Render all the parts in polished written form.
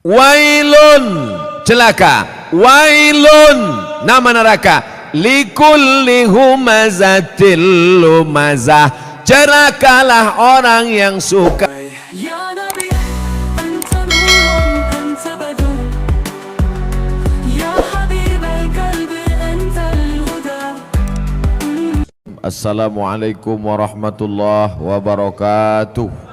Wailun, celaka. Wailun, nama neraka. Likulli humazatil lumazah, celakalah orang yang suka. Ya Nabi, anta nurun, anta badun. Ya Habib al-qalbi, anta al-huda. Assalamualaikum warahmatullahi wabarakatuh.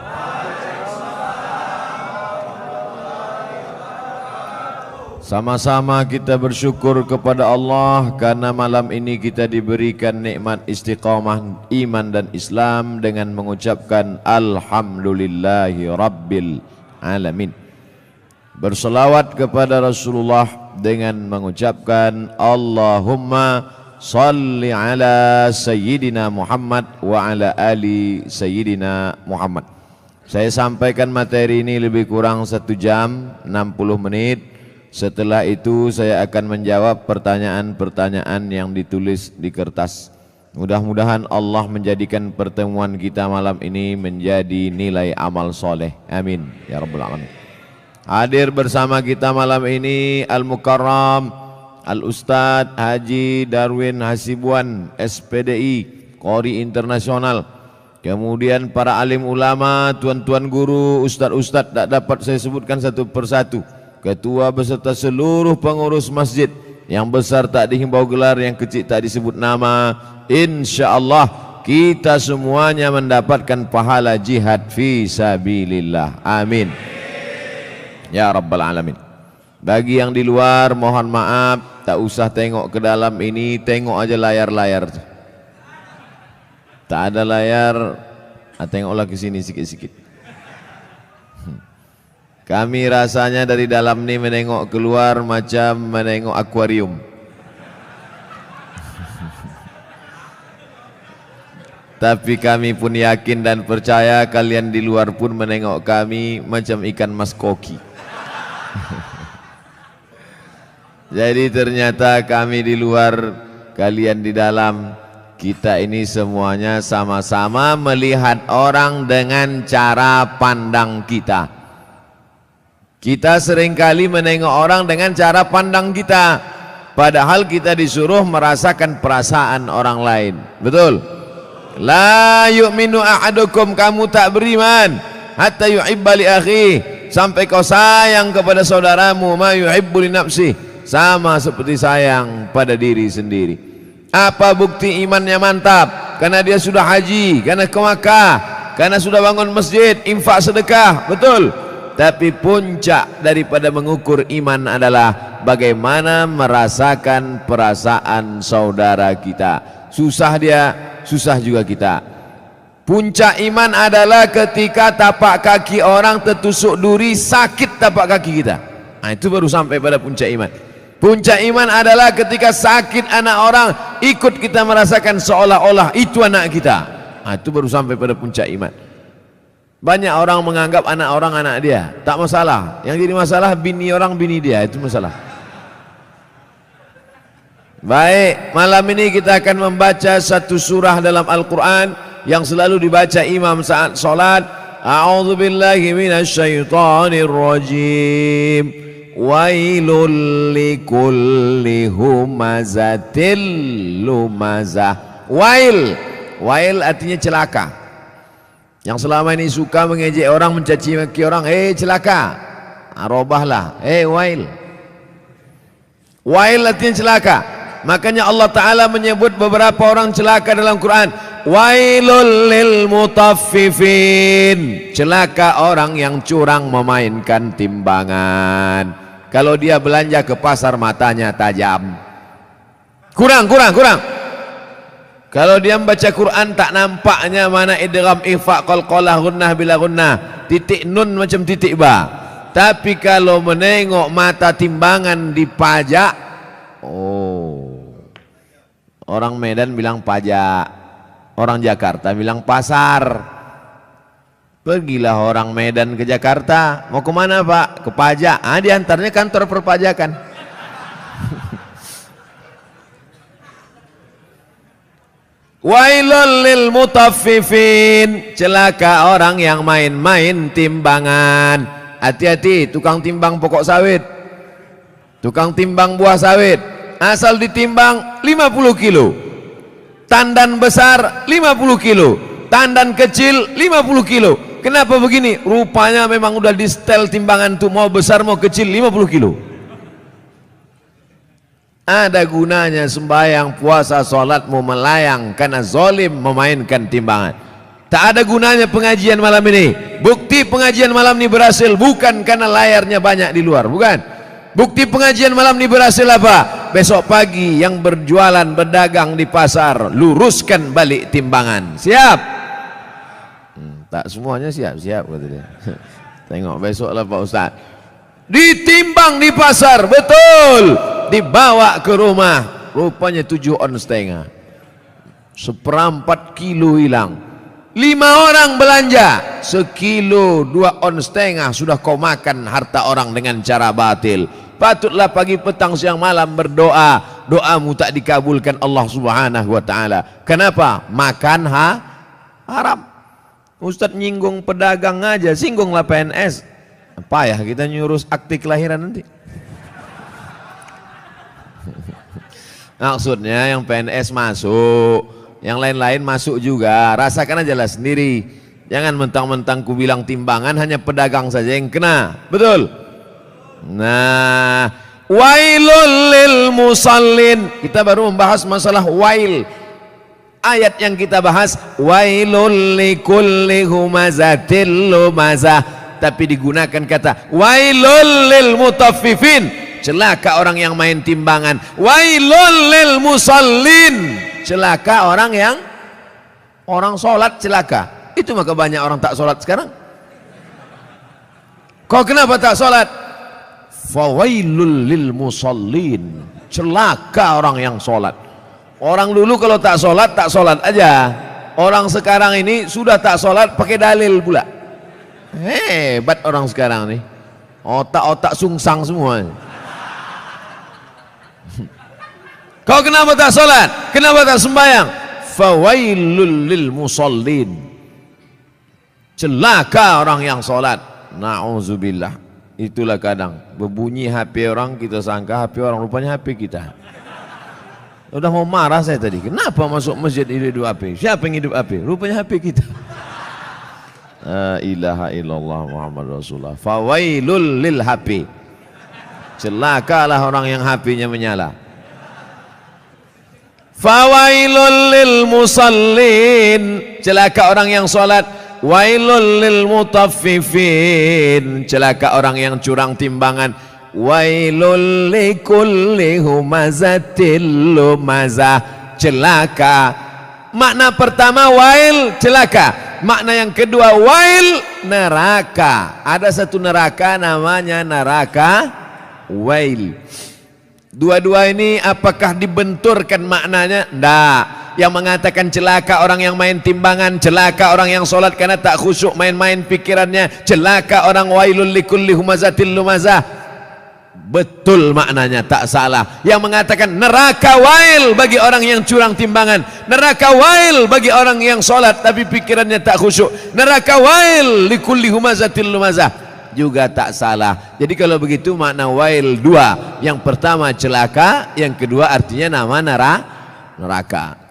Sama-sama kita bersyukur kepada Allah karena malam ini kita diberikan nikmat istiqamah iman dan Islam dengan mengucapkan Alhamdulillahi Rabbil Alamin. Berselawat kepada Rasulullah dengan mengucapkan Allahumma salli ala Sayyidina Muhammad wa ala ali Sayyidina Muhammad. Saya sampaikan materi ini lebih kurang 1 jam 60 menit. Setelah itu saya akan menjawab pertanyaan-pertanyaan yang ditulis di kertas. Mudah-mudahan Allah menjadikan pertemuan kita malam ini menjadi nilai amal soleh. Amin ya rabbal alamin. Hadir bersama kita malam ini Al-Mukarram Al-Ustadz Haji Darwin Hasibuan SPDI Qori Internasional. Kemudian para alim ulama, tuan-tuan guru, ustadz-ustadz, tak dapat saya sebutkan satu persatu. Ketua beserta seluruh pengurus masjid, yang besar tak dihimbau gelar, yang kecil tak disebut nama. InsyaAllah kita semuanya mendapatkan pahala jihad fi sabilillah. Amin ya rabbal alamin. Bagi yang di luar mohon maaf, tak usah tengok ke dalam ini, tengok aja layar-layar. Tak ada layar, tengoklah ke sini sikit-sikit. Kami rasanya dari dalam ni menengok keluar macam menengok akuarium. Tapi kami pun yakin dan percaya kalian di luar pun menengok kami macam ikan mas koki. Jadi ternyata kami di luar, kalian di dalam. Kita ini semuanya sama-sama melihat orang dengan cara pandang kita. Kita seringkali menengok orang dengan cara pandang kita, padahal kita disuruh merasakan perasaan orang lain. Betul? La yu'minu ahadukum, kamu tak beriman hatta yuhibba li akhi, sampai kau sayang kepada saudaramu ma yuhibbu li nafsi, sama seperti sayang pada diri sendiri. Apa bukti imannya mantap? Karena dia sudah haji, karena ke Makkah, karena sudah bangun masjid, infak sedekah. Betul? Tapi puncak daripada mengukur iman adalah bagaimana merasakan perasaan saudara kita. Susah dia, susah juga kita. Puncak iman adalah ketika tapak kaki orang tertusuk duri, sakit tapak kaki kita. Nah, itu baru sampai pada puncak iman. Puncak iman adalah ketika sakit anak orang, ikut kita merasakan seolah-olah itu anak kita. Nah, itu baru sampai pada puncak iman. Banyak orang menganggap anak orang anak dia, tak masalah. Yang jadi masalah bini orang bini dia, itu masalah. Baik, malam ini kita akan membaca satu surah dalam Al-Quran yang selalu dibaca imam saat sholat. A'udzubillahi minasyaitonir rajim. Wailul likulli humazatil lumazah. Wail artinya celaka. Yang selama ini suka mengejek orang, mencaci maki orang, celaka, robahlah, wail. Wail artinya celaka. Makanya Allah Ta'ala menyebut beberapa orang celaka dalam Quran. Wailul lil mutaffifin, celaka orang yang curang memainkan timbangan. Kalau dia belanja ke pasar matanya tajam, kurang. Kalau dia membaca Quran tak nampaknya mana idgham, ikhfa, qalqalah, gunnah bila gunnah, titik nun macam titik ba. Tapi kalau menengok mata timbangan dipajak, orang Medan bilang pajak, orang Jakarta bilang pasar. Pergilah orang Medan ke Jakarta, mau kemana Pak? Ke pajak. Diantaranya kantor perpajakan. Wailul lil mutaffifin, celaka orang yang main-main timbangan. hati-hati tukang timbang pokok sawit, tukang timbang buah sawit, asal ditimbang 50 kilo, tandan besar 50 kilo, tandan kecil 50 kilo. Kenapa begini? Rupanya memang udah di setel timbangan tuh, mau besar mau kecil 50 kilo. Ada gunanya sembahyang, puasa, sholat mau melayang karena zalim memainkan timbangan. Tak ada gunanya pengajian malam ini. Bukti pengajian malam ini berhasil bukan karena layarnya banyak di luar, bukan. Bukti pengajian malam ini berhasil apa? Besok pagi yang berjualan berdagang di pasar luruskan balik timbangan. Siap? Tak semuanya siap-siap kata dia. Tengok besoklah Pak Ustaz. Ditimbang di pasar, betul. Dibawa ke rumah, rupanya 7,5 on, 1/4 kilo hilang. 5 orang belanja, 1 kilo 2,5 on sudah kau makan harta orang dengan cara batil. Patutlah pagi petang siang malam berdoa, doamu tak dikabulkan Allah Subhanahu wa taala. Kenapa? Makan haram. Ustaz nyinggung pedagang aja, singgunglah PNS. Payah kita nyurus akte kelahiran nanti. Maksudnya yang PNS masuk, yang lain-lain masuk juga. Rasakan aja lah sendiri. Jangan mentang-mentang ku bilang timbangan hanya pedagang saja yang kena. Betul? Nah, wailul lil musallin. Kita baru membahas masalah wail. Ayat yang kita bahas wailul likulli humazatil lumazah, tapi digunakan kata wailul lil mutaffifin, celaka orang yang main timbangan. Wailul lil musallin, celaka orang yang sholat celaka. Itu maka banyak orang tak sholat sekarang. Kau kenapa tak sholat? Fawailul lil musallin, celaka orang yang sholat. Orang dulu kalau tak sholat aja. Orang sekarang ini sudah tak sholat pakai dalil pula. Hebat orang sekarang nih, otak-otak sungsang semua. Kau kenapa tak sholat? Kenapa tak sembahyang? Fawailul lil musallin, celaka orang yang sholat. Na'udzubillah. Itulah kadang berbunyi HP orang, kita sangka HP orang, rupanya HP kita. Udah mau marah saya tadi, kenapa masuk masjid hidup HP? Siapa yang hidup HP? Rupanya HP kita. La ilaha illallah Muhammad Rasulullah. Fawailul lil HP, celakalah orang yang HP-nya menyala. Fawailul lil musallin, celaka orang yang sholat. Wailul lil mutaffifin, celaka orang yang curang timbangan. Wailul likulli humazatil lumazah, celaka. Makna pertama wail, celaka. Makna yang kedua wail, neraka. Ada satu neraka namanya neraka wail. Dua-dua ini apakah dibenturkan maknanya? Tidak. Yang mengatakan celaka orang yang main timbangan, celaka orang yang sholat karena tak khusyuk main-main pikirannya, celaka orang wailul likulli humazatil lumazah, betul maknanya, tak salah. Yang mengatakan neraka wail bagi orang yang curang timbangan, neraka wail bagi orang yang sholat tapi pikirannya tak khusyuk, neraka wail likulli humazatil lumazah, juga tak salah. Jadi kalau begitu makna wail dua. Yang pertama celaka, yang kedua artinya nama neraka.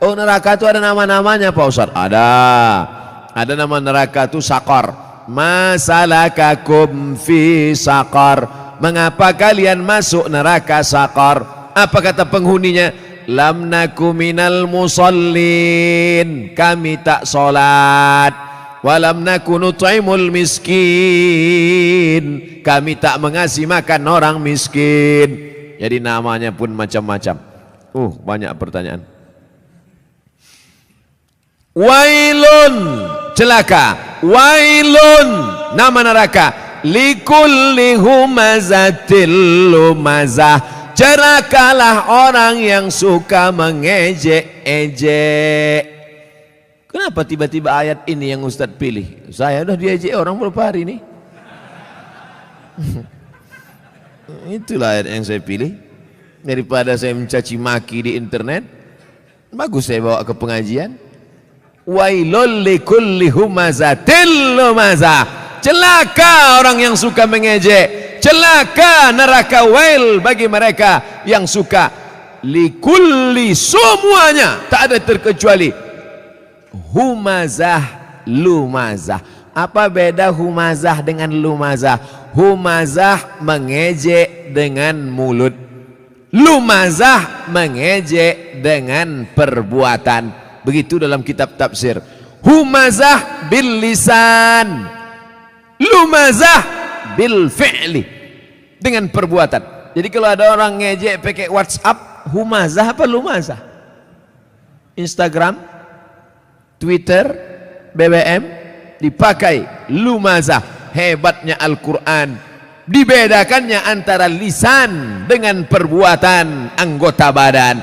Oh, neraka itu ada nama-namanya Pak Ustaz? Ada nama neraka itu Saqar. Masalakakum fi Saqar, mengapa kalian masuk neraka Saqar? Apa kata penghuninya? Lam naku minal musallin, kami tak sholat. Walam naku nut'imul miskin, kami tak mengasih makan orang miskin. Jadi namanya pun macam-macam. Banyak pertanyaan. Wailun, celaka. Wailun, nama neraka. Likulli humazatil lumazah, celakalah orang yang suka mengejek-ejek. Kenapa tiba-tiba ayat ini yang Ustaz pilih? Saya udah diejek orang berapa hari ini. Itulah ayat yang saya pilih. Daripada saya mencaci maki di internet, bagus saya bawa ke pengajian. Wailul likulli humazatil lumazah, celaka orang yang suka mengejek, celaka neraka wail bagi mereka yang suka. Likulli, semuanya tak ada terkecuali. Humazah, lumazah. Apa beda humazah dengan lumazah? Humazah mengejek dengan mulut, lumazah mengejek dengan perbuatan. Begitu dalam kitab tafsir. Humazah bil lisan, lumazah bil fi'li, dengan perbuatan. Jadi kalau ada orang ngejek pakai WhatsApp, humazah apa lumazah? Instagram, Twitter, BBM dipakai lumazah. Hebatnya Al-Quran, dibedakannya antara lisan dengan perbuatan anggota badan.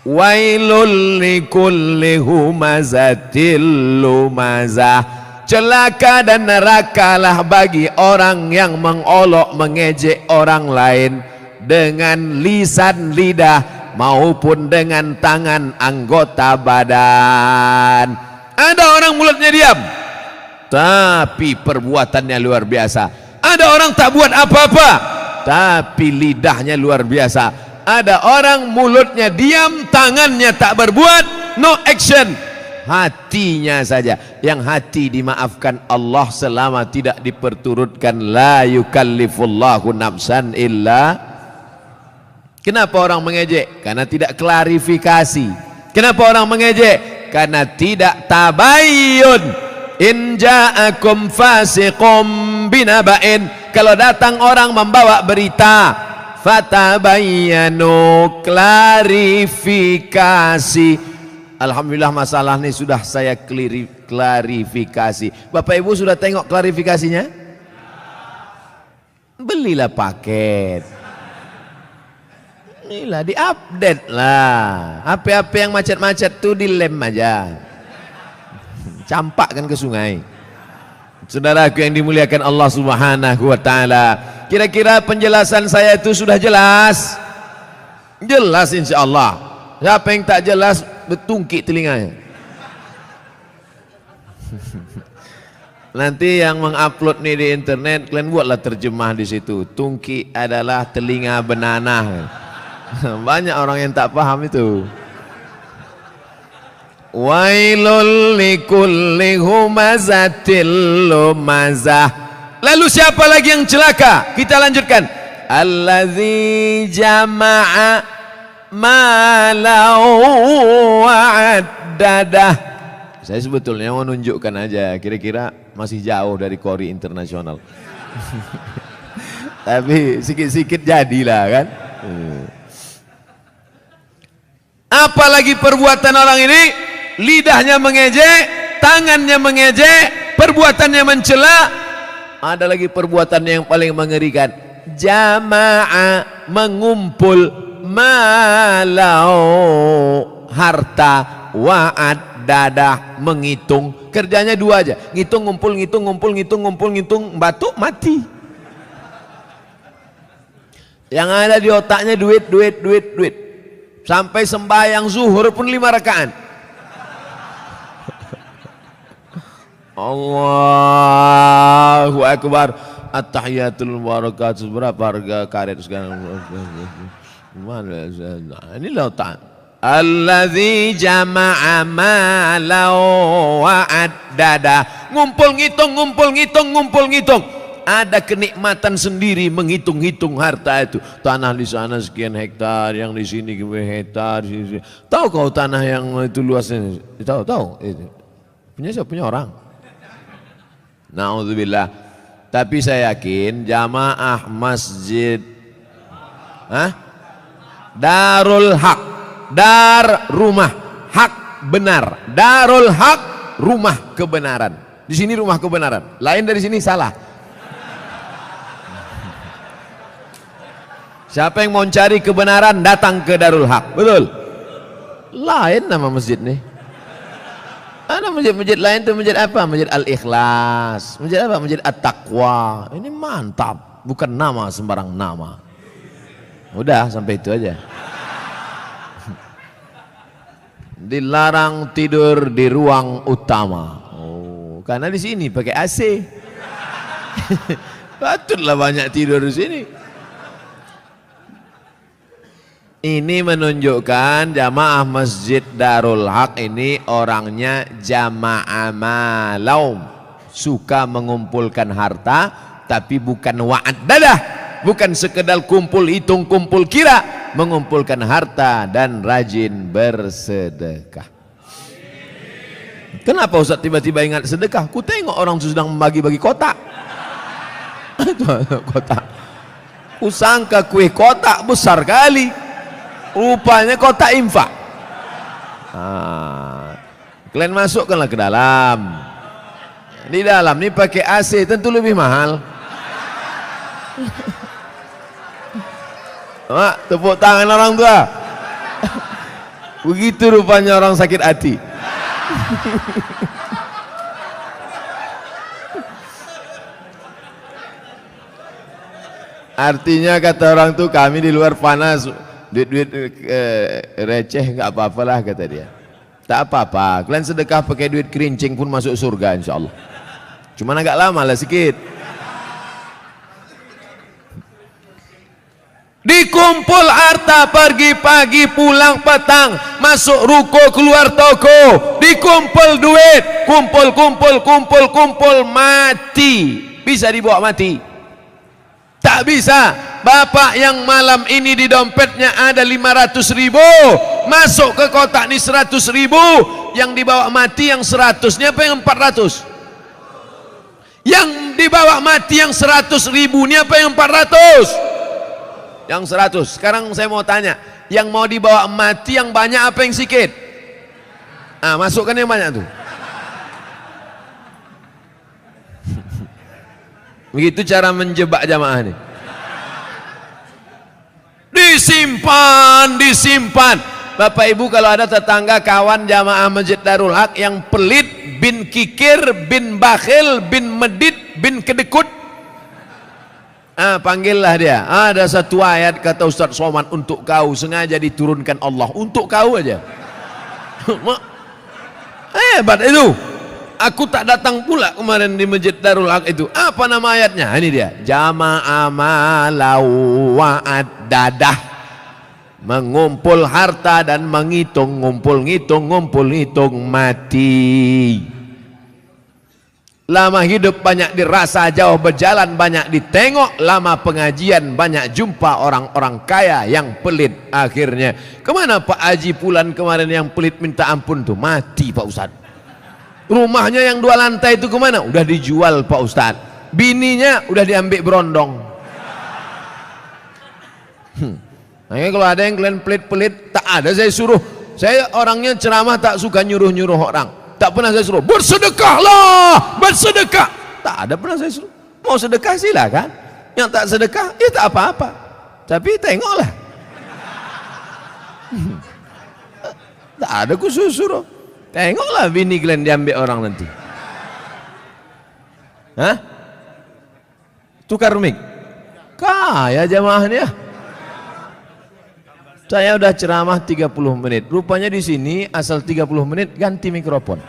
Wailul likulli humazatil lumazah, celaka dan nerakalah bagi orang yang mengolok mengejek orang lain dengan lisan lidah maupun dengan tangan anggota badan. Ada orang mulutnya diam tapi perbuatannya luar biasa. Ada orang tak buat apa-apa tapi lidahnya luar biasa. Ada orang mulutnya diam, tangannya tak berbuat, no action, hatinya saja. Yang hati dimaafkan Allah selama tidak diperturutkan. La yukallifullahu nafsan illa. Kenapa orang mengejek? Karena tidak klarifikasi. Kenapa orang mengejek? Karena tidak tabayyun. In ja'akum fasiqum binaba'in, kalau datang orang membawa berita, fatabayyanu, klarifikasi. Alhamdulillah masalah ini sudah saya klarifikasi. Bapak Ibu sudah tengok klarifikasinya? Belilah paket. Inilah diupdate lah. HP-HP yang macet-macet tuh dilem aja. Campakkan ke sungai. Saudaraku yang dimuliakan Allah Subhanahu wa taala, kira-kira penjelasan saya itu sudah jelas? Jelas insyaallah. Siapa yang tak jelas betungkik telinganya. Nanti yang mengupload nih di internet, kalian buatlah terjemah di situ. Tungki adalah telinga benanah. Banyak orang yang tak paham itu. Wailul likulli humazatil lumazah. Lalu siapa lagi yang celaka? Kita lanjutkan. Allazi jama'a malau wa'addadah. Saya sebetulnya mau nunjukkan aja, kira-kira masih jauh dari Kori internasional. Tapi sikit-sikit jadilah kan. Apalagi perbuatan orang ini? Lidahnya mengejek, tangannya mengejek, perbuatannya mencela. Ada lagi perbuatan yang paling mengerikan. Jama'a, mengumpul, malau, harta, wa'ad, dadah, menghitung. Kerjanya dua aja, ngitung, ngumpul, ngitung, ngumpul, ngitung, ngumpul, ngitung, batuk, mati. Yang ada di otaknya duit, duit, duit, duit. Sampai sembahyang zuhur pun 5 rakaat. Allahu Akbar. At-tahiyatul barakatuh. Berapa harga karet sekarang? Mana? Ini lautan. Allazi jama'a malau wa'addada. Ngumpul ngitung, ngumpul ngitung, ngumpul ngitung. Ada kenikmatan sendiri menghitung-hitung harta itu. Tanah di sana sekian hektar, yang di sini hektar. Tahu kau tanah yang itu luasnya? Tahu. Punya siapa? Punya orang. Na'udzubillah. Tapi saya yakin jamaah masjid Darul Haq, dar rumah, hak benar. Darul Haq, rumah kebenaran. Di sini rumah kebenaran. Lain dari sini salah. Siapa yang mau cari kebenaran datang ke Darul Haq. Betul? Lain nama masjid nih. Ada masjid-masjid lain tuh, masjid apa? Masjid Al-Ikhlas. Masjid apa? Masjid At-Taqwa. Ini mantap, bukan nama sembarang nama. Udah sampai itu aja. Dilarang tidur di ruang utama. Oh, karena di sini pakai AC. Patutlah banyak tidur di sini. Ini menunjukkan jamaah Masjid Darul Haq ini orangnya jamaah malaum, suka mengumpulkan harta, tapi bukan wa'ad dadah, bukan sekedar kumpul hitung kumpul kira, mengumpulkan harta dan rajin bersedekah. Kenapa Ustaz tiba-tiba ingat sedekah? Ku tengok orang sedang membagi-bagi kotak. Kotak. Ku sangka kue kotak besar kali. Rupanya kotak infak. Kalian masukkanlah ke dalam. Di dalam ini pakai AC, tentu lebih mahal. Mak, tepuk tangan orang tua. Begitu rupanya orang sakit hati. Artinya kata orang tuh, kami di luar panas, duit-duit receh nggak apa-apalah kata dia. Tak apa-apa, kalian sedekah pakai duit kerincing pun masuk surga insyaallah. Cuman agak lama lah sikit. Dikumpul harta pergi pagi pulang petang, masuk ruko keluar toko, dikumpul duit, kumpul mati. Bisa dibawa mati? Tak bisa. Bapak yang malam ini di dompetnya ada 500.000, masuk ke kotak ini 100.000, yang dibawa mati yang 100-nya apa yang 400? Yang dibawa mati yang 100.000-nya apa yang 400? Yang 100. Sekarang saya mau tanya, yang mau dibawa mati yang banyak apa yang sedikit? Masukkan yang banyak tuh. Begitu cara menjebak jamaah nih. Disimpan. Bapak Ibu, kalau ada tetangga kawan jamaah Masjid Darul Haq yang pelit, bin kikir, bin bakhil, bin medit, bin kedekut, panggillah dia. Ada satu ayat kata Ustaz Somad untuk kau, sengaja diturunkan Allah untuk kau aja. Hebat itu. Aku tak datang pula kemarin di Masjid Darul Haq itu. Apa nama ayatnya? Ini dia. Jama'a malau wa'ad dadah. Mengumpul harta dan menghitung, ngumpul ngitung mati. Lama hidup banyak dirasa, jauh berjalan banyak ditengok, lama pengajian banyak jumpa orang-orang kaya yang pelit. Akhirnya kemana Pak Haji Pulan kemarin yang pelit minta ampun tuh? Mati Pak Ustadz. Rumahnya yang 2 lantai itu kemana? Udah dijual Pak Ustadz. Bininya udah diambil berondong. Makanya kalau ada yang kalian pelit-pelit, tak ada saya suruh. Saya orangnya ceramah tak suka nyuruh-nyuruh orang. Tak pernah saya suruh, bersedekahlah, bersedekah. Tak ada pernah saya suruh. Mau sedekah silakan. Yang tak sedekah, ya tak apa-apa. Tapi tengoklah. Tak ada khusus suruh. Tengoklah bini kalian diambil orang nanti. Tukar mic. Kaya jamaahnya. Saya udah ceramah 30 menit. Rupanya di sini asal 30 menit ganti mikrofon.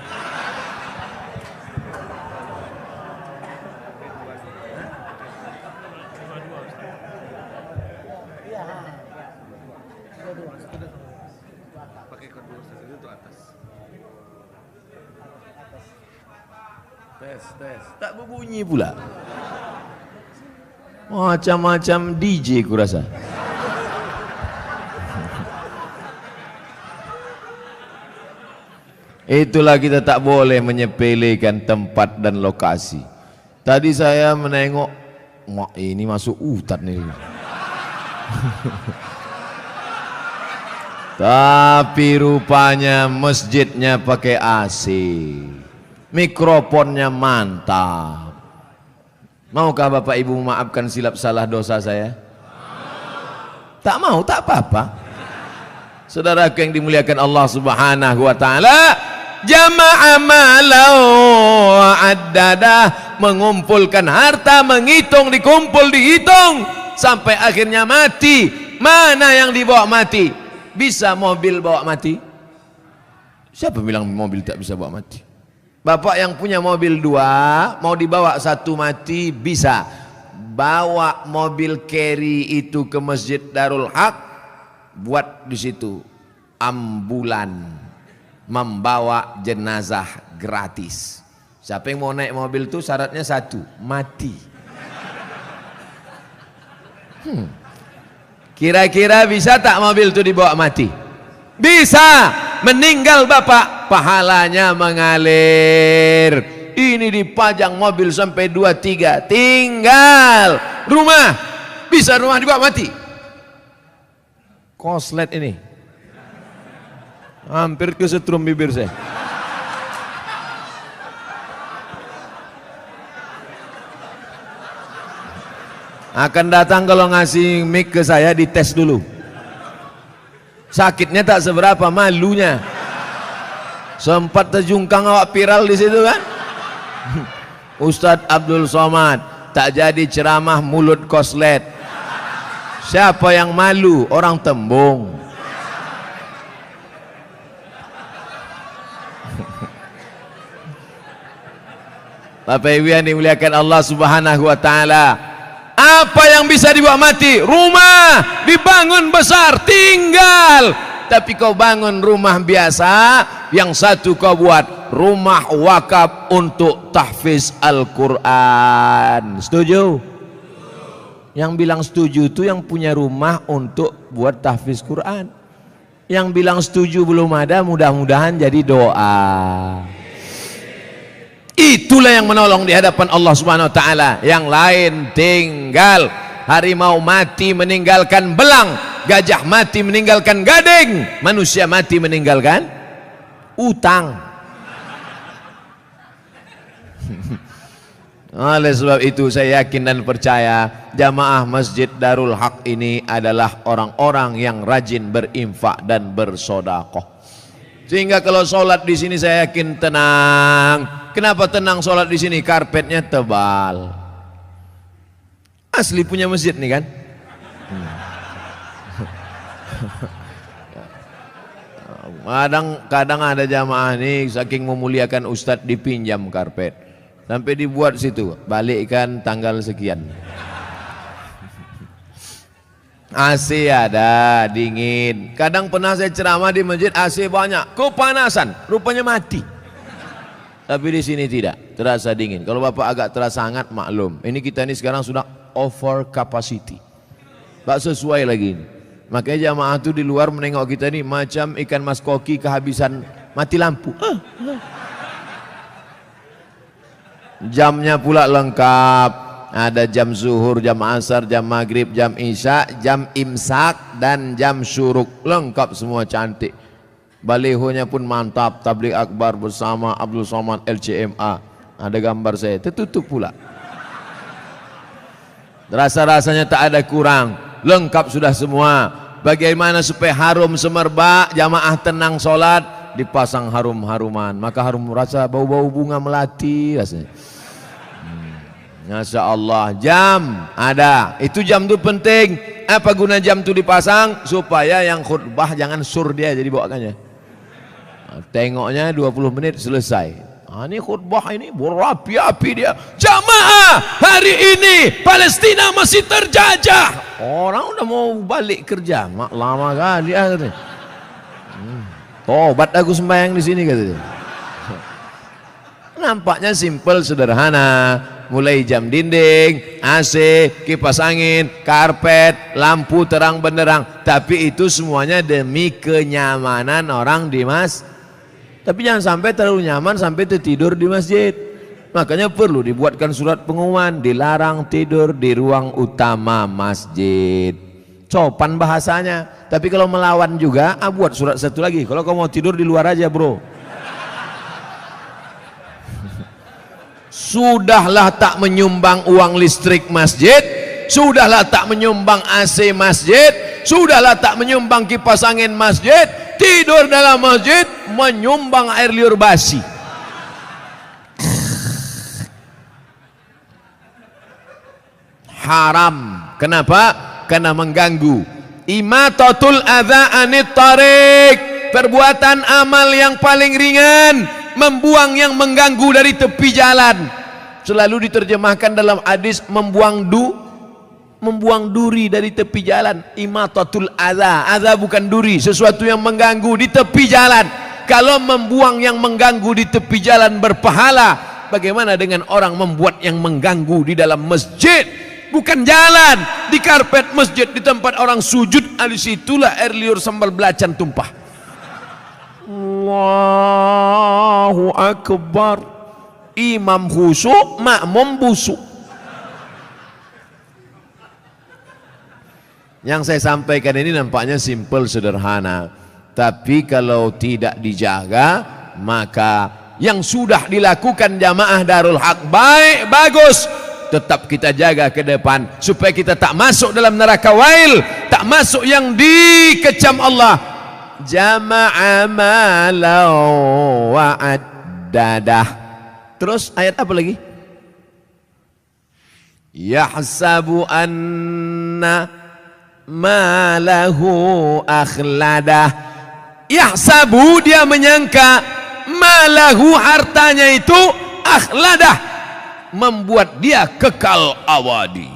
Tes. Tak berbunyi pula. Macam-macam DJ kurasa. Itulah kita tak boleh menyepelekan tempat dan lokasi. Tadi saya menengok, ini masuk hutan nih. Tapi rupanya masjidnya pakai AC. Mikrofonnya mantap. Maukah Bapak Ibu memaafkan silap salah dosa saya? Tak mau, tak apa-apa. Saudaraku yang dimuliakan Allah Subhanahu wa taala, jama'a malau wa'addadah, mengumpulkan harta, menghitung, dikumpul, dihitung sampai akhirnya mati. Mana yang dibawa mati? Bisa mobil bawa mati? Siapa bilang mobil tak bisa bawa mati? Bapak yang punya mobil 2, mau dibawa 1 mati bisa. Bawa mobil carry itu ke Masjid Darul Haq, buat di situ ambulan membawa jenazah gratis. Siapa yang mau naik mobil itu syaratnya 1, mati. Kira-kira bisa tak mobil itu dibawa mati? Bisa. Meninggal bapak, pahalanya mengalir. Ini dipajang mobil sampai 2-3, tinggal rumah. Bisa rumah dibawa mati. Koslet ini hampir kesetrum bibir saya. Akan datang kalau ngasih mic ke saya, dites dulu. Sakitnya tak seberapa, malunya. Sempat terjungkang awak viral di situ kan. Ustadz Abdul Somad tak jadi ceramah mulut koslet. Siapa yang malu? Orang Tembung. Bapak Ibu yang dimuliakan Allah Subhanahu wa taala, apa yang bisa dibawa mati? Rumah dibangun besar, tinggal. Tapi kau bangun rumah biasa, yang satu kau buat rumah wakaf untuk tahfiz Al-Quran. Setuju? Yang bilang setuju itu yang punya rumah untuk buat tahfiz Quran. Yang bilang setuju belum ada, mudah-mudahan jadi doa. Itulah yang menolong di hadapan Allah Subhanahu wa taala. Yang lain tinggal. Harimau mati meninggalkan belang, gajah mati meninggalkan gading, manusia mati meninggalkan utang. Oleh sebab itu saya yakin dan percaya jamaah Masjid Darul Haq ini adalah orang-orang yang rajin berinfak dan bersodakoh. Sehingga kalau sholat di sini saya yakin tenang. Kenapa tenang sholat di sini? Karpetnya tebal. Asli punya masjid nih kan. Kadang ada jamaah nih saking memuliakan ustadz dipinjam karpet. Sampai dibuat situ, balikkan tanggal sekian. AC ada, dingin. Kadang pernah saya ceramah di masjid AC banyak, kepanasan, rupanya mati. Tapi di sini tidak, terasa dingin. Kalau bapak agak terasa hangat, maklum. Ini kita ini sekarang sudah over capacity. Tak sesuai lagi ini. Makanya jamaah itu di luar menengok kita ini macam ikan mas koki kehabisan mati lampu. Jamnya pula lengkap. Ada jam zuhur, jam asar, jam maghrib, jam isya, jam imsak, dan jam syuruk. Lengkap semua, cantik. Balihonya pun mantap. Tabligh akbar bersama Abdul Somad LCMA. Ada gambar saya, tertutup pula. Rasa-rasanya tak ada kurang. Lengkap sudah semua. Bagaimana supaya harum semerbak, jamaah tenang sholat, dipasang harum-haruman. Maka harum, rasa bau-bau bunga melati rasanya. Masya Allah. Jam ada. Itu jam itu penting. Apa guna jam itu dipasang? Supaya yang khutbah jangan sur dia jadi bawakannya. Tengoknya 20 menit selesai. Ini khutbah ini berapi-api dia. Jamaah, hari ini Palestina masih terjajah. Orang udah mau balik kerja, mak lama kali dia katanya. Tobat aku sembahyang di sini katanya. Nampaknya simpel, sederhana. Mulai jam dinding, AC, kipas angin, karpet, lampu terang benderang. Tapi itu semuanya demi kenyamanan orang di masjid. Tapi jangan sampai terlalu nyaman sampai tertidur di masjid. Makanya perlu dibuatkan surat pengumuman, dilarang tidur di ruang utama masjid. Sopan bahasanya. Tapi kalau melawan juga, buat surat satu lagi. Kalau kamu mau tidur di luar aja bro. Sudahlah tak menyumbang uang listrik masjid, sudahlah tak menyumbang AC masjid, sudahlah tak menyumbang kipas angin masjid, tidur dalam masjid menyumbang air liur basi. Haram. Kenapa? Karena mengganggu. Imatatul adza anit tariq, perbuatan amal yang paling ringan membuang yang mengganggu dari tepi jalan. Selalu diterjemahkan dalam hadis membuang duri dari tepi jalan. Imatatul adza. Adza bukan duri, sesuatu yang mengganggu di tepi jalan. Kalau membuang yang mengganggu di tepi jalan berpahala, bagaimana dengan orang membuat yang mengganggu di dalam masjid? Bukan jalan, di karpet masjid, di tempat orang sujud, di situlah air liur sambal belacan tumpah. Allahu Akbar. Imam khusyuk, makmum busuk. Yang saya sampaikan ini nampaknya simpel, sederhana, tapi kalau tidak dijaga, maka yang sudah dilakukan jamaah Darul Haq baik, bagus, tetap kita jaga ke depan supaya kita tak masuk dalam neraka wail, tak masuk yang dikecam Allah. Jama'a malau wa'addadah. Terus ayat apa lagi? Yahsabu anna malahu akhladah. Yahsabu, dia menyangka, malahu, hartanya itu, akhladah, membuat dia kekal abadi.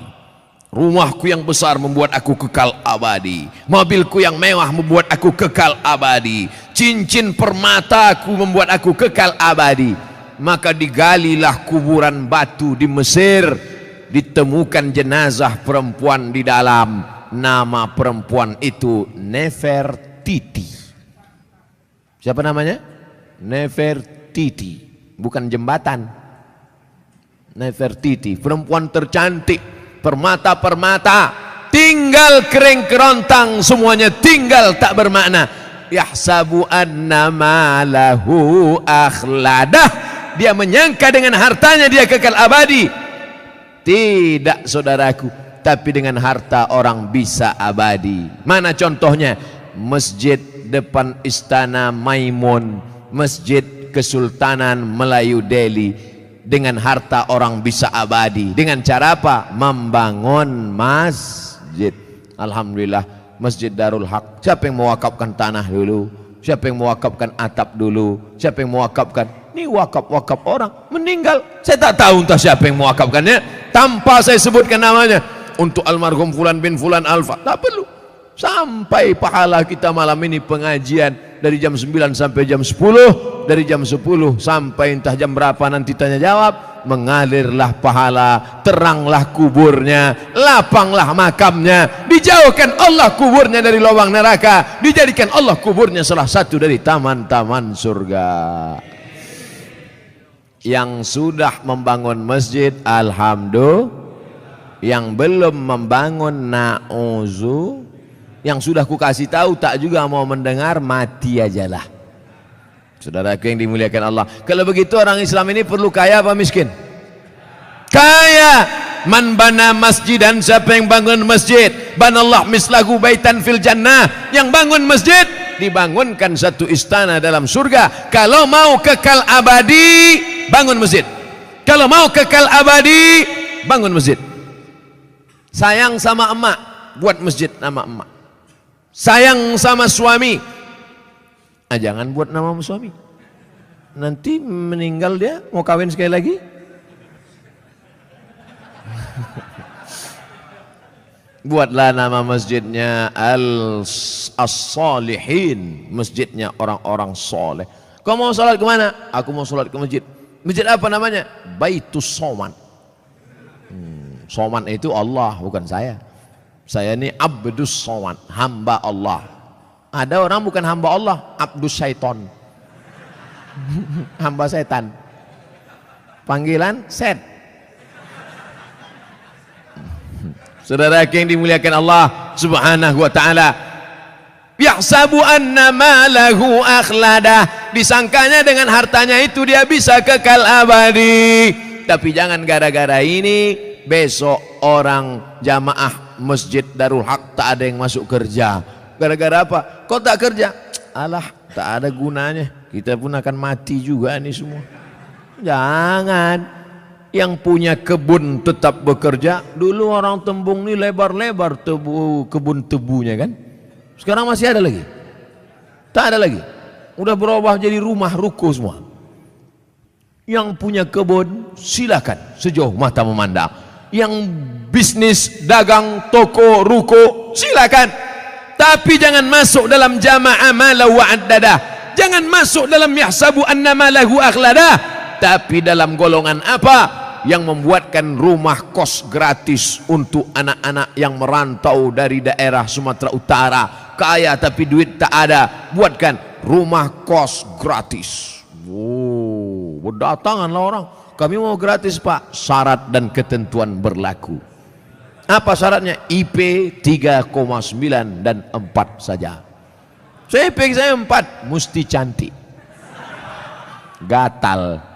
Rumahku yang besar membuat aku kekal abadi, mobilku yang mewah membuat aku kekal abadi, cincin permataku membuat aku kekal abadi. Maka digalilah kuburan batu di Mesir, ditemukan jenazah perempuan di dalam. Nama perempuan itu Nefertiti. Siapa namanya? Nefertiti, bukan jembatan. Nefertiti, perempuan tercantik, permata-permata, tinggal kering kerontang, semuanya tinggal tak bermakna. Yahsabu anna malahu akhladah. Dia menyangka dengan hartanya dia kekal abadi. Tidak, saudaraku, tapi dengan harta orang bisa abadi. Mana contohnya? Masjid depan Istana Maimun, Masjid Kesultanan Melayu Delhi. Dengan harta orang bisa abadi. Dengan cara apa? Membangun masjid. Alhamdulillah, Masjid Darul Haq. Siapa yang mewakafkan tanah dulu? Siapa yang mewakafkan atap dulu? Siapa yang mewakafkan? Ini wakaf-wakaf orang meninggal, saya tak tahu entah siapa yang mewakafkannya, tanpa saya sebutkan namanya. Untuk almarhum Fulan bin Fulan Alfa, tak perlu. Sampai pahala kita malam ini pengajian dari jam 9 sampai jam 10, dari jam 10 sampai entah jam berapa nanti tanya jawab, mengalirlah pahala, teranglah kuburnya, lapanglah makamnya, dijauhkan Allah kuburnya dari lubang neraka, dijadikan Allah kuburnya salah satu dari taman-taman surga. Yang sudah membangun masjid, alhamdulillah. Yang belum membangun, na'uzu. Yang sudah ku kasih tahu tak juga mau mendengar, mati ajalah. Saudaraku yang dimuliakan Allah, kalau begitu orang Islam ini perlu kaya apa miskin? Kaya. Man bana masjidan, siapa yang bangun masjid, banallah mislahu baitan fil jannah. Yang bangun masjid, dibangunkan satu istana dalam surga. Kalau mau kekal abadi, bangun masjid. Kalau mau kekal abadi, bangun masjid. Sayang sama emak, buat masjid nama emak. Sayang sama suami, jangan buat nama suami. Nanti meninggal dia, mau kawin sekali lagi. Buatlah nama masjidnya As-Salihin, masjidnya orang-orang soleh. Kau mau sholat kemana? Aku mau sholat ke masjid. Masjid apa namanya? Baitus Soman. Soman itu Allah, bukan saya. Saya ini Abdus Soman, hamba Allah. Ada orang bukan hamba Allah, Abdus Syaiton. Hamba setan. Panggilan set. Saudara yang dimuliakan Allah Subhanahu wa taala, yahsabu anna malahu akhladah, disangkanya dengan hartanya itu dia bisa kekal abadi. Tapi jangan gara-gara ini besok orang jamaah Masjid Darul Haq tak ada yang masuk kerja. Gara-gara apa? Kok tak kerja? Alah, tak ada gunanya, kita pun akan mati juga ini semua. Jangan. Yang punya kebun tetap bekerja. Dulu orang Tembung ini lebar-lebar kebun tebunya kan. Sekarang masih ada lagi? Tak ada lagi. Udah berubah jadi rumah ruko semua. Yang punya kebun silakan sejauh mata memandang. Yang bisnis, dagang, toko, ruko silakan. Tapi jangan masuk dalam jama'a malahu wa'addadah. Jangan masuk dalam yahsabu anna malahu akhladah. Tapi dalam golongan apa? Yang membuatkan rumah kos gratis untuk anak-anak yang merantau dari daerah Sumatera Utara, kaya tapi duit tak ada, buatkan rumah kos gratis. Berdatanganlah orang, kami mau gratis pak. Syarat dan ketentuan berlaku. Apa syaratnya? IP 3,9 dan 4 saja. IP saya 4, mesti cantik, gatal.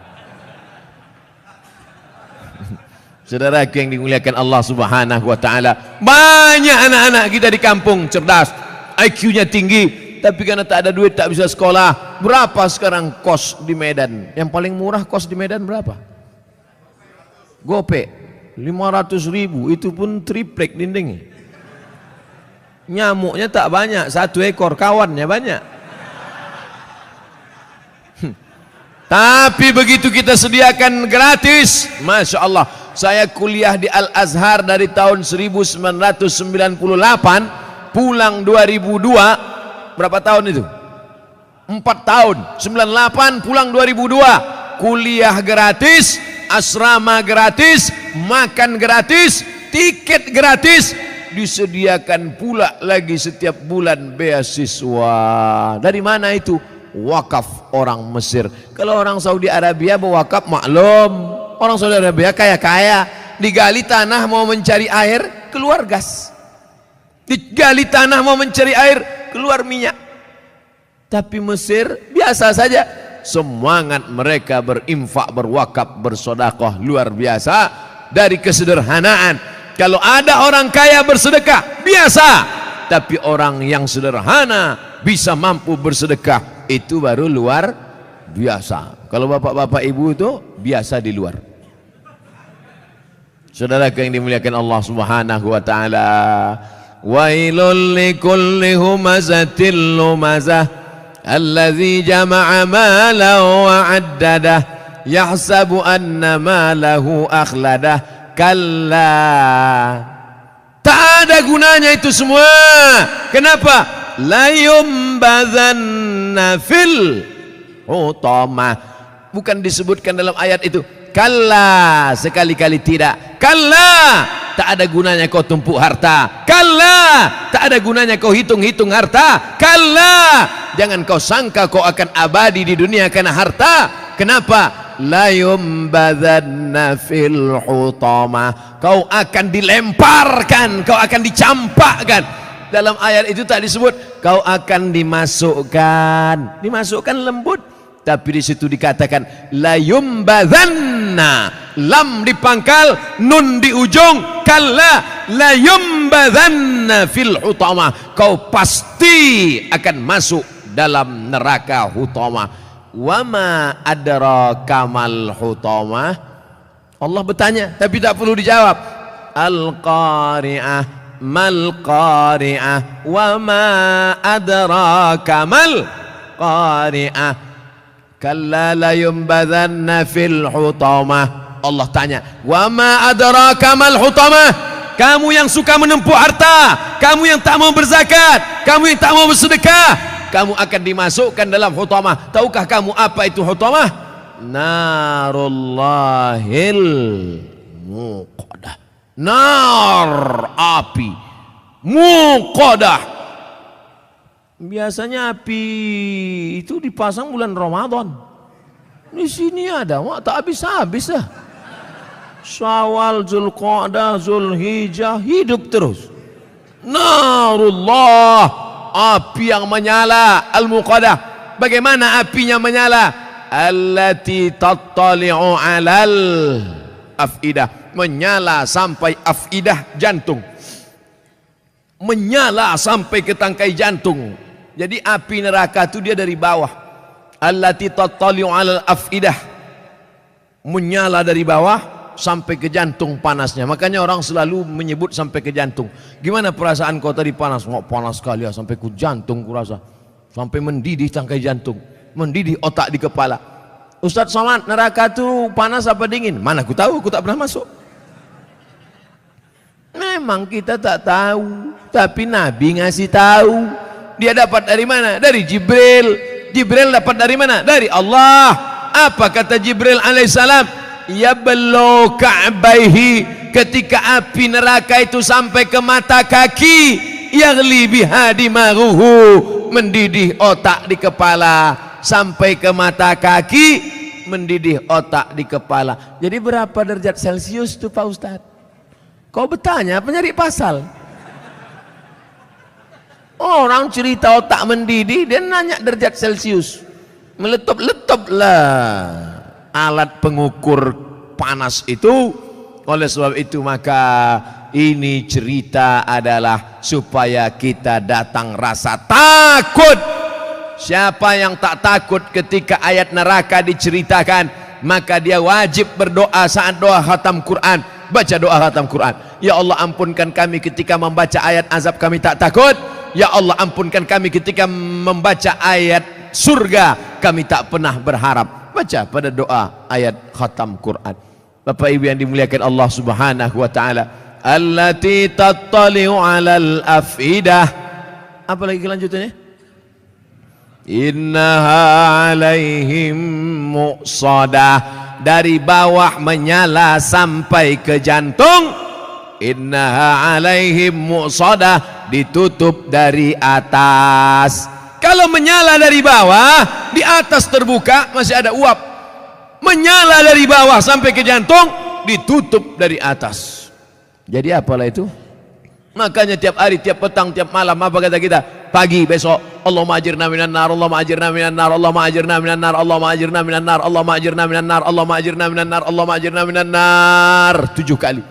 Saudaraku yang dimuliakan Allah Subhanahu wa taala, banyak anak-anak kita di kampung cerdas, IQ-nya tinggi, tapi karena tak ada duit tak bisa sekolah. Berapa sekarang kos di Medan? Yang paling murah kos di Medan berapa? Gope 500.000, itu pun triplek dinding. Nyamuknya tak banyak, 1 ekor, kawannya banyak. Tapi begitu kita sediakan gratis, Masya Allah. Saya kuliah di Al-Azhar dari tahun 1998, pulang 2002. Berapa tahun itu? 4 tahun. 98 pulang 2002. Kuliah gratis, asrama gratis, makan gratis, tiket gratis, disediakan pula lagi setiap bulan beasiswa. Dari mana itu? Wakaf orang Mesir. Kalau orang Saudi Arabia berwakaf maklum, orang Saudi Arabia kaya-kaya, digali tanah mau mencari air, keluar gas. Digali tanah mau mencari air, keluar minyak. Tapi Mesir biasa saja. Semangat mereka berinfak, berwakaf, bersedekah luar biasa. Dari kesederhanaan. Kalau ada orang kaya bersedekah, biasa. Tapi orang yang sederhana bisa mampu bersedekah, itu baru luar biasa. Kalau bapak-bapak ibu itu biasa di luar. Saudara yang dimuliakan Allah Subhanahu wa taala, wailul likulli humazatil lumazah allazi jama'a malahu wa 'addadah yahsabu anna malahu akhladah. Kalla, tak ada gunanya itu semua. Kenapa? La yumbazanna fil hutamah. Bukan disebutkan dalam ayat itu. Kalla, sekali-kali tidak. Kalla, tak ada gunanya kau tumpuk harta. Kalla, tak ada gunanya kau hitung-hitung harta. Kalla, jangan kau sangka kau akan abadi di dunia karena harta. Kenapa? La yumbadzanna fil hutamah. Kau akan dilemparkan, kau akan dicampakkan. Dalam ayat itu tak disebut kau akan dimasukkan. Dimasukkan lembut, tapi di situ dikatakan la yumbadzanna, lam di pangkal, nun di ujung, kalla la yumbadzanna fil hutamah. Kau pasti akan masuk dalam neraka hutamah. Wama adraka mal hutamah. Allah bertanya tapi tak perlu dijawab. Al-qari'ah, mal qari'ah, wama adraka mal qari'ah, kalla la yumbadzanna fil hutamah. Allah tanya, wama adraka mal hutamah. Kamu yang suka menempuh harta, kamu yang tak mau berzakat, kamu yang tak mau bersedekah, kamu akan dimasukkan dalam hutamah. Tahukah kamu apa itu hutamah? Narullahil muqadah. Nar, api. Muqadah. Biasanya api itu dipasang bulan Ramadan. Di sini ada, tak habis-habis lah. Syawal, Zulqa'dah, Zulhijjah, hidup terus. Narullah, api yang menyala, al-muqadah. Bagaimana apinya menyala? Allati tattali'u 'alal afidah, menyala sampai afidah, jantung. Menyala sampai ke tangkai jantung. Jadi api neraka itu dia dari bawah. Allati tattali'u 'alal afidah, menyala dari bawah sampai ke jantung panasnya. Makanya orang selalu menyebut sampai ke jantung. Gimana perasaan kau tadi panas? Oh, panas sekali ya, sampai ke jantung kurasa. Sampai mendidih tangkai jantung, mendidih otak di kepala. Ustadz Somad, neraka tuh panas apa dingin? Mana aku tahu, aku tak pernah masuk. Memang kita tak tahu, tapi Nabi ngasih tahu. Dia dapat dari mana? Dari Jibril. Jibril dapat dari mana? Dari Allah. Apa kata Jibril alaihissalam? Ya belo ka'baihi, ketika api neraka itu sampai ke mata kaki, yaghli biha dimaruhu, mendidih otak di kepala sampai ke mata kaki, mendidih otak di kepala. Jadi berapa derajat Celcius tuh Pak Ustadz? Kau bertanya apa nyari pasal? Orang cerita otak mendidih, dia nanya derajat Celcius. Meletup-letup lah alat pengukur panas itu. Oleh sebab itu maka ini cerita adalah supaya kita datang rasa takut. Siapa yang tak takut ketika ayat neraka diceritakan, maka dia wajib berdoa saat doa khatam Quran. Baca doa khatam Quran. Ya Allah, ampunkan kami ketika membaca ayat azab, kami tak takut. Ya Allah, ampunkan kami ketika membaca ayat surga, kami tak pernah berharap. Baca pada doa ayat khatam Quran. Bapak Ibu yang dimuliakan Allah Subhanahu wa taala, allati tattali'u 'alal afidah. Apa lagi kelanjutannya? Innaha 'alaihim muqsadah, dari bawah menyala sampai ke jantung. Innaha 'alaihim muqsadah, ditutup dari atas. Kalau menyala dari bawah, di atas terbuka masih ada uap. Menyala dari bawah sampai ke jantung, ditutup dari atas. Jadi apalah itu? Makanya tiap hari, tiap petang, tiap malam apa kata kita? Pagi besok, Allahumma ajirna minan nar, Allahumma ajirna minan nar, Allahumma ajirna minan nar, Allahumma ajirna minan nar, Allahumma ajirna minan nar, Allahumma ajirna minan nar, Allahumma ajirna minan nar. 7 kali.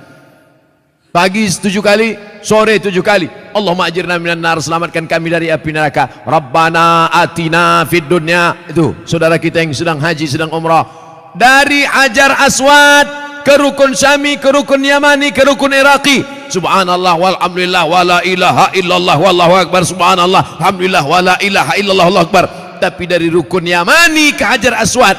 Pagi 7 kali, sore 7 kali. Allahumma ajirna minan nar, selamatkan kami dari api neraka. Rabbana atina fid dunya. Itu saudara kita yang sedang haji, sedang umrah. Dari Hajar Aswad ke Rukun Syami, ke Rukun Yamani, ke Rukun Iraqi. Subhanallah walhamdulillah wala ilaha illallah wallahu akbar. Subhanallah alhamdulillah wala ilaha illallah wallahu akbar. Tapi dari Rukun Yamani ke Hajar Aswad,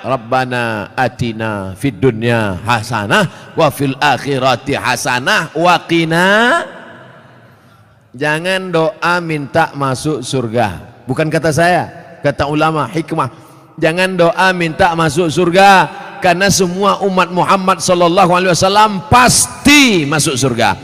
Rabbana atina fid dunya hasanah wa fil akhirati hasanah wa qina. Jangan doa minta masuk surga. Bukan kata saya, kata ulama hikmah. Jangan doa minta masuk surga, karena semua umat Muhammad sallallahu alaihi wasallam pasti masuk surga.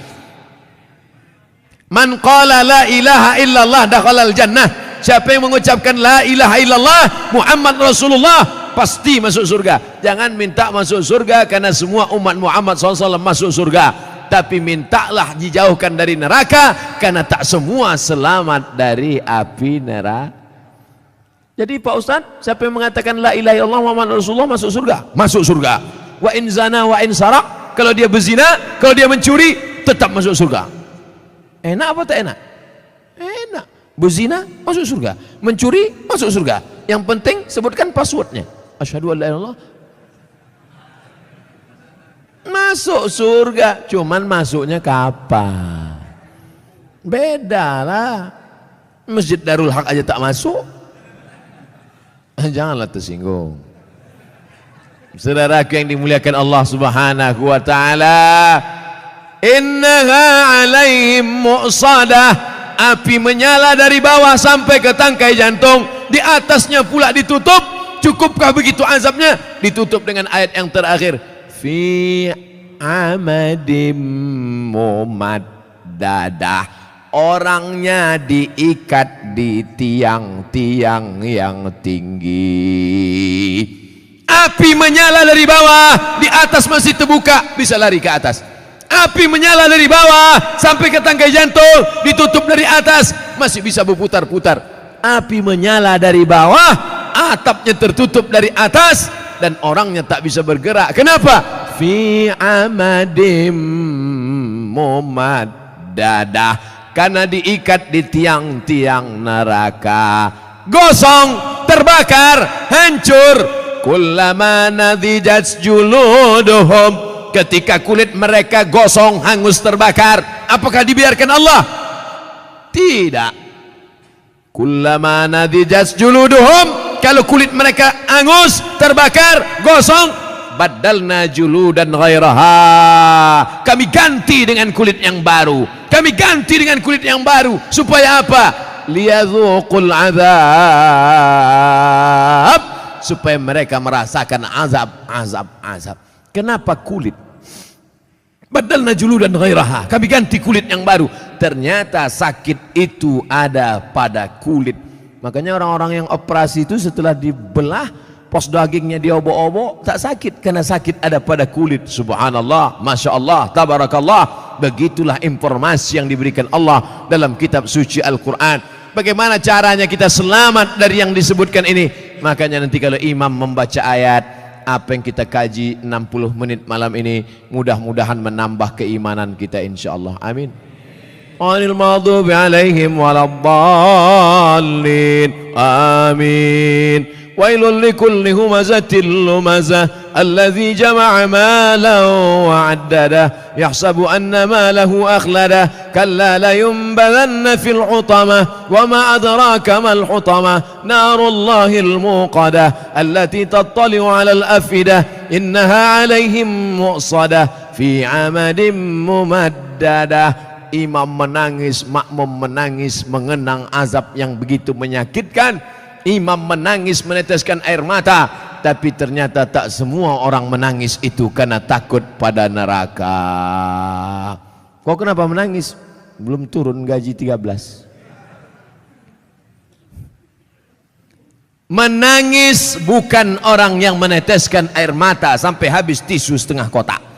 Man qala la ilaha illallah dakhalal jannah. Siapa yang mengucapkan la ilaha illallah Muhammad Rasulullah pasti masuk surga. Jangan minta masuk surga karena semua umat Muhammad SAW masuk surga, tapi mintalah dijauhkan dari neraka, karena tak semua selamat dari api neraka. Jadi Pak Ustadz, siapa yang mengatakan la ilaha illallah Muhammad Rasulullah masuk surga? Masuk surga. Wa in zana wa in sarak, kalau dia berzina, kalau dia mencuri, tetap masuk surga. Enak apa tak enak? Enak. Berzina masuk surga, mencuri masuk surga. Yang penting sebutkan passwordnya. Asyhadu an la ilaha illallah. Masuk surga, cuman masuknya kapan? Beda lah. Masjid Darul Haq aja tak masuk. Janganlah tersinggung. Saudaraku yang dimuliakan Allah Subhanahu wa taala, innaha 'alaihim muqsadah, api menyala dari bawah sampai ke tangkai jantung, di atasnya pula ditutup. Cukupkah begitu azabnya? Ditutup dengan ayat yang terakhir, fi amadim mumaddadah. Orangnya diikat di tiang-tiang yang tinggi. Api menyala dari bawah, di atas masih terbuka, bisa lari ke atas. Api menyala dari bawah sampai ke tangkai jantung, ditutup dari atas, masih bisa berputar-putar. Api menyala dari bawah, atapnya tertutup dari atas, dan orangnya tak bisa bergerak. Kenapa? Fi amadim mumaddadah, karena diikat di tiang-tiang neraka. Gosong, terbakar, hancur. Kullama nadijat juluduhum, ketika kulit mereka gosong, hangus, terbakar, apakah dibiarkan Allah? Tidak. Kullama nadijat juluduhum, kalau kulit mereka angus, terbakar, gosong, badalna juludan ghairaha, kami ganti dengan kulit yang baru, kami ganti dengan kulit yang baru. Supaya apa? Liyadzuqul azab, supaya mereka merasakan azab. Kenapa kulit? Badalna juludan ghairaha, kami ganti kulit yang baru. Ternyata sakit itu ada pada kulit. Makanya orang-orang yang operasi itu setelah dibelah, pos dagingnya diobok-obok, tak sakit, karena sakit ada pada kulit. Subhanallah, Masya Allah, Tabarakallah. Begitulah informasi yang diberikan Allah dalam kitab suci Al-Quran. Bagaimana caranya kita selamat dari yang disebutkan ini? Makanya nanti kalau imam membaca ayat, apa yang kita kaji 60 menit malam ini, mudah-mudahan menambah keimanan kita insyaallah. Amin. Ghairil maghdubi alaihim waladdallin. Amin. Wailul likulli humazatil lumazah alladzi jama'a malan wa 'addadah yahsabu anna malahu akhladah kalla la yunbadanna fil hutamah wa ma adraka mal hutamah narullahil muqadah allati tattali'u 'alal afidah innaha 'alaihim mu'sadah fi 'amadin mumaddadah. Imam menangis, makmum menangis, mengenang azab yang begitu menyakitkan. Imam menangis, meneteskan air mata, tapi ternyata tak semua orang menangis itu karena takut pada neraka. Kok kenapa menangis? Belum turun gaji 13. Menangis bukan orang yang meneteskan air mata sampai habis tisu setengah kotak.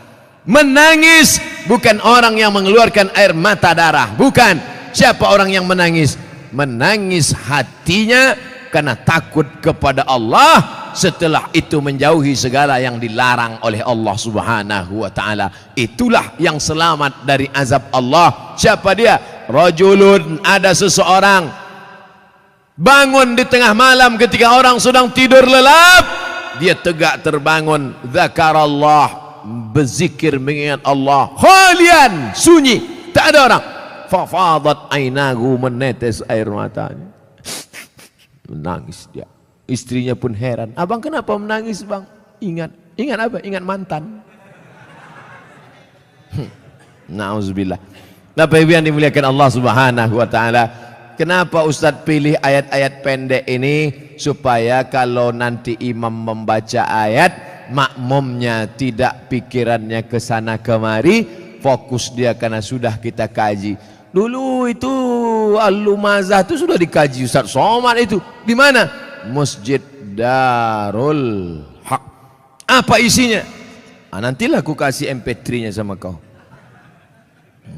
Menangis bukan orang yang mengeluarkan air mata darah, bukan. Siapa orang yang menangis? Menangis hatinya karena takut kepada Allah, setelah itu menjauhi segala yang dilarang oleh Allah Subhanahu wa taala. Itulah yang selamat dari azab Allah. Siapa dia? Rajulun, ada seseorang bangun di tengah malam ketika orang sedang tidur lelap, dia tegak terbangun, zakarallah, berzikir mengingat Allah, khalian, sunyi, tak ada orang. Fafadat ainahu, menetes air matanya, menangis dia. Istrinya pun heran, abang kenapa menangis bang? Ingat apa? Ingat mantan. Nauzubillah. Bapak Ibu yang dimuliakan Allah Subhanahu wa taala, kenapa Ustadz pilih ayat-ayat pendek ini? Supaya kalau nanti imam membaca ayat, makmumnya tidak pikirannya ke sana kemari, fokus dia karena sudah kita kaji. Dulu itu Al-Lumazah itu sudah dikaji Ustaz Somad itu. Di mana? Masjid Darul Haq. Apa isinya? Nantilah aku kasih MP3-nya sama kau.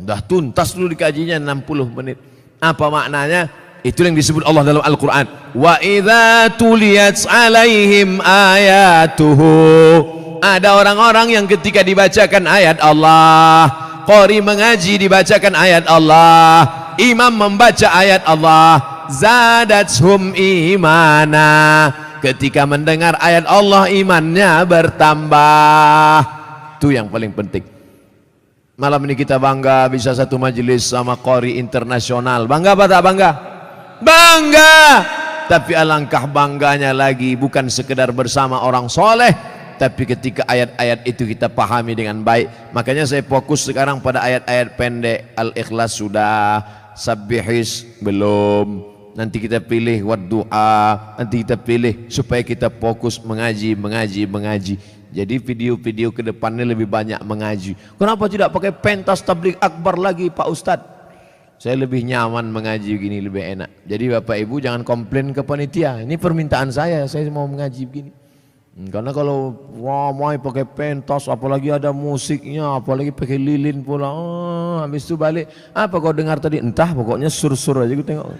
Dah tuntas dulu dikajinya 60 menit. Apa maknanya? Itu yang disebut Allah dalam Al-Quran. Wa idza tuliyat alaihim ayatuhu. Ada orang-orang yang ketika dibacakan ayat Allah, qari mengaji dibacakan ayat Allah, imam membaca ayat Allah, zadathum imana. Ketika mendengar ayat Allah, imannya bertambah. Itu yang paling penting. Malam ini kita bangga bisa satu majelis sama qari internasional. Bangga apa tak bangga? Bangga. Tapi alangkah bangganya lagi bukan sekedar bersama orang soleh, tapi ketika ayat-ayat itu kita pahami dengan baik. Makanya saya fokus sekarang pada ayat-ayat pendek. Al-Ikhlas sudah, Sabbihis belum, nanti kita pilih Waddu'a, nanti kita pilih, supaya kita fokus mengaji. Jadi video-video ke depannya lebih banyak mengaji. Kenapa tidak pakai pentas tabligh akbar lagi Pak Ustadz? Saya lebih nyaman mengaji begini, lebih enak. Jadi Bapak Ibu jangan komplain ke panitia. Ini permintaan saya mau mengaji begini. Karena kalau ramai pakai pentas, apalagi ada musiknya, apalagi pakai lilin pula, habis itu balik, apa kau dengar tadi? Entah, pokoknya sur-sur aja gue tengok.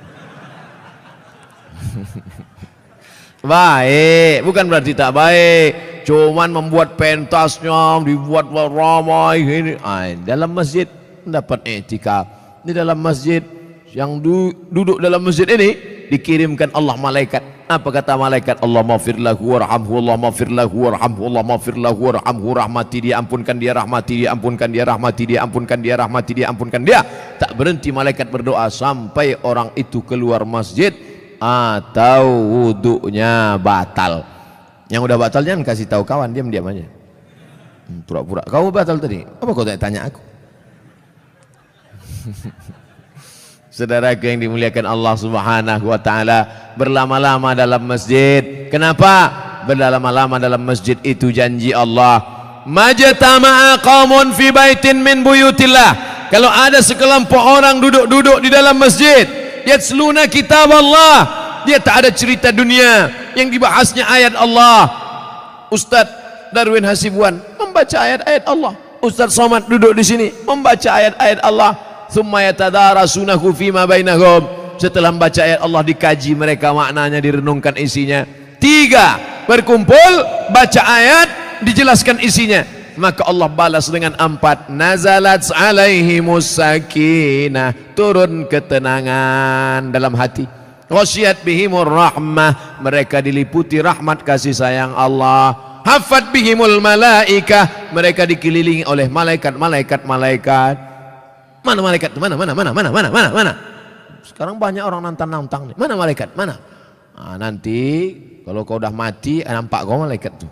Baik, bukan berarti tak baik. Cuman membuat pentasnya, dibuat ramai ini. Dalam masjid dapat etika. Di dalam masjid, yang duduk dalam masjid ini dikirimkan Allah malaikat. Apa kata malaikat? Allah maghfir lahu warhamhu, Allah maghfir lahu warhamhu, Allah maghfir lahu warhamhu, rahmati dia, ampunkan dia, rahmati dia, ampunkan dia, rahmati dia, ampunkan dia, rahmati dia, ampunkan dia. Tak berhenti malaikat berdoa sampai orang itu keluar masjid. atau wudunya batal. Yang udah batal jangan kasih tahu kawan, diam-diam aja. Pura-pura kau batal tadi. Apa kau tanya aku? Saudaraku yang dimuliakan Allah Subhanahu wa taala, berlama-lama dalam masjid. Kenapa? Berlama-lama dalam masjid itu janji Allah. Majtama'a qaumun fi baitin min buyutillah. Kalau ada sekelompok orang duduk-duduk di dalam masjid, yatsluna kitab Allah, dia tak ada cerita dunia, yang dibahasnya ayat Allah. Ustaz Darwin Hasibuan membaca ayat-ayat Allah. Ustaz Somad duduk di sini membaca ayat-ayat Allah. Thumma yatadarasunahu fima bainahum. Setelah membaca ayat Allah dikaji mereka maknanya, direnungkan isinya. 3, berkumpul baca ayat, dijelaskan isinya. Maka Allah balas dengan 4, nazalat alaihimus sakinah, turun ketenangan dalam hati. Ghasyiyat bihimur rahmah, mereka diliputi rahmat kasih sayang Allah. Hafat bihimul malaikah, mereka dikelilingi oleh malaikat-malaikat. Mana malaikat? Mana? Sekarang banyak orang nantang-nantang nih. Mana malaikat? Mana? Nah, nanti kalau kau udah mati nampak kau malaikat tuh.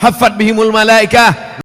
Hafat bihimul malaikah,